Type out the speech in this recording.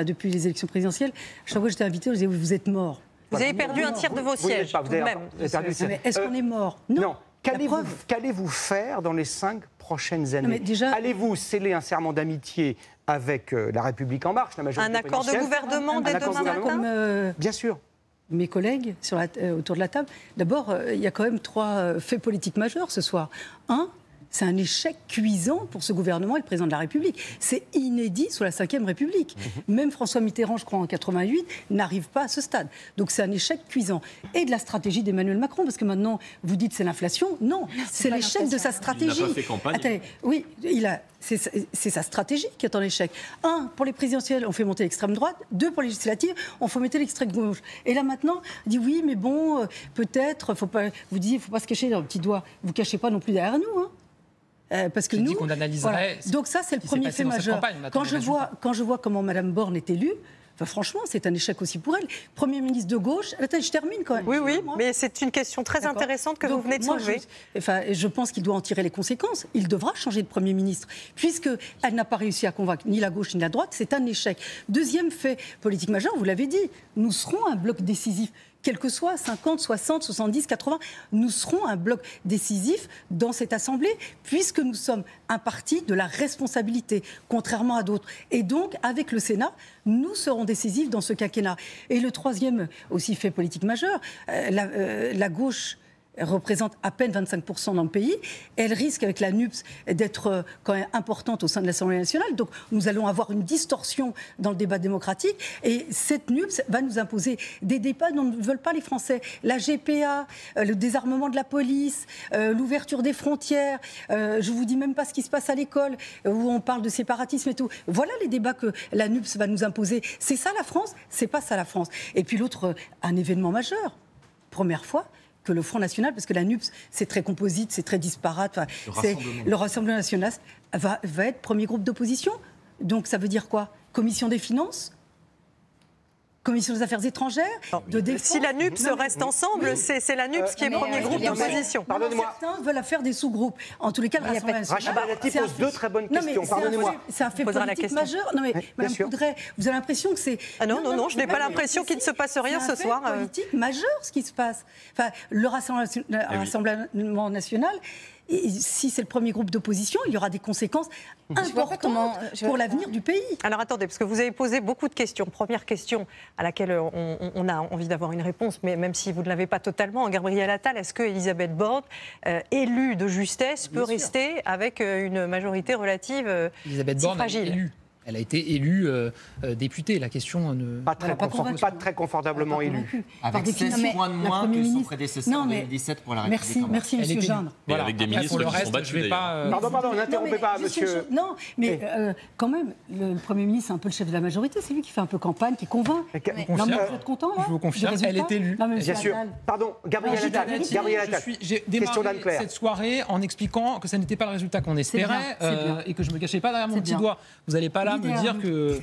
Depuis les élections présidentielles, chaque fois que j'étais invité, on disait vous êtes mort. Vous avez perdu un tiers de vos sièges, tout de même. Est-ce qu'on est mort? Non. Qu'allez-vous faire dans les 5 prochaines années? Allez-vous sceller un serment d'amitié avec La République En Marche, la majorité présidentielle? Un accord de gouvernement dès demain matin? Bien sûr. Mes collègues autour de la table. D'abord, il y a quand même 3 faits politiques majeurs ce soir. Un, c'est un échec cuisant pour ce gouvernement et le président de la République. C'est inédit sous la Ve République. Même François Mitterrand, je crois, en 88, n'arrive pas à ce stade. Donc c'est un échec cuisant. Et de la stratégie d'Emmanuel Macron, parce que maintenant, vous dites c'est l'inflation. Non, c'est l'échec de sa stratégie. Il n'a pas fait campagne. Attendez, oui, c'est sa stratégie qui est en échec. 1, pour les présidentielles, on fait monter l'extrême droite. 2, pour les législatives, on fait monter l'extrême gauche. Et là maintenant, on dit oui, mais bon, peut-être, faut pas, vous disiez, il ne faut pas se cacher dans le petit doigt. Vous ne cachez pas non plus derrière nous, hein. Parce que nous, qu'on analyserait. Voilà. Donc ça, c'est le premier fait majeur. Quand je vois comment Mme Borne est élue, enfin, franchement, c'est un échec aussi pour elle. Premier ministre de gauche. Attends, je termine quand même. Oui, oui, mais c'est une question très intéressante que vous venez de soulever. Je pense qu'il doit en tirer les conséquences. Il devra changer de Premier ministre, puisqu'elle n'a pas réussi à convaincre ni la gauche ni la droite. C'est un échec. Deuxième fait politique majeur, vous l'avez dit, nous serons un bloc décisif. Quel que soit 50, 60, 70, 80, nous serons un bloc décisif dans cette Assemblée, puisque nous sommes un parti de la responsabilité, contrairement à d'autres. Et donc, avec le Sénat, nous serons décisifs dans ce quinquennat. Et le troisième aussi fait politique majeur, la gauche représente à peine 25% dans le pays. Elle risque, avec la NUPES, d'être quand même importante au sein de l'Assemblée nationale. Donc, nous allons avoir une distorsion dans le débat démocratique. Et cette NUPES va nous imposer des débats dont ne veulent pas les Français. La GPA, le désarmement de la police, l'ouverture des frontières. Je ne vous dis même pas ce qui se passe à l'école, où on parle de séparatisme et tout. Voilà les débats que la NUPES va nous imposer. C'est ça la France? C'est pas ça la France. Et puis l'autre, un événement majeur. Première fois que le Front National, parce que la NUPES, c'est très composite, c'est très disparate. Le Rassemblement National va être premier groupe d'opposition. Donc ça veut dire quoi? Commission des finances? Commission des affaires étrangères, de défense. Si la NUPES reste ensemble, c'est la NUPES qui est premier groupe d'opposition. Pardonnez-moi. Certains veulent faire des sous-groupes. En tous les cas, le Rassemblement National... Rachida Dati pose 2 très bonnes questions. Pardonnez-moi. C'est un fait politique majeur. Non mais, Madame Coudray, vous avez l'impression que c'est... Ah non, je n'ai pas l'impression qu'il ne se passe rien ce soir. C'est un fait politique majeur, ce qui se passe. Enfin, le Rassemblement National... Et si c'est le premier groupe d'opposition, il y aura des conséquences importantes pour l'avenir du pays. Alors attendez, parce que vous avez posé beaucoup de questions. Première question à laquelle on a envie d'avoir une réponse, mais même si vous ne l'avez pas totalement, Gabriel Attal, est-ce que Elisabeth Borne, élue de justesse, peut rester avec une majorité relative Elisabeth Borne fragile? Élue. Elle a été élue députée. La question ne... Pas très confortablement élue. Avec 16 points de moins que son prédécesseur en 2017 pour la République. Merci, monsieur Jeanne. Voilà. Avec des ministres qui sont battus, d'ailleurs. Pardon, n'interrompez pas, monsieur... Non, mais quand même, le Premier ministre, c'est un peu le chef de la majorité. C'est lui qui fait un peu campagne, qui convainc. Non, mais vous êtes content, là? Je vous confirme, elle est élue. Bien sûr. Pardon, Gabriel Attal. J'ai démarré cette soirée en expliquant que ça n'était pas le résultat qu'on espérait et que je ne me cachais pas derrière mon petit doigt. Vous n'allez pas là me dire que...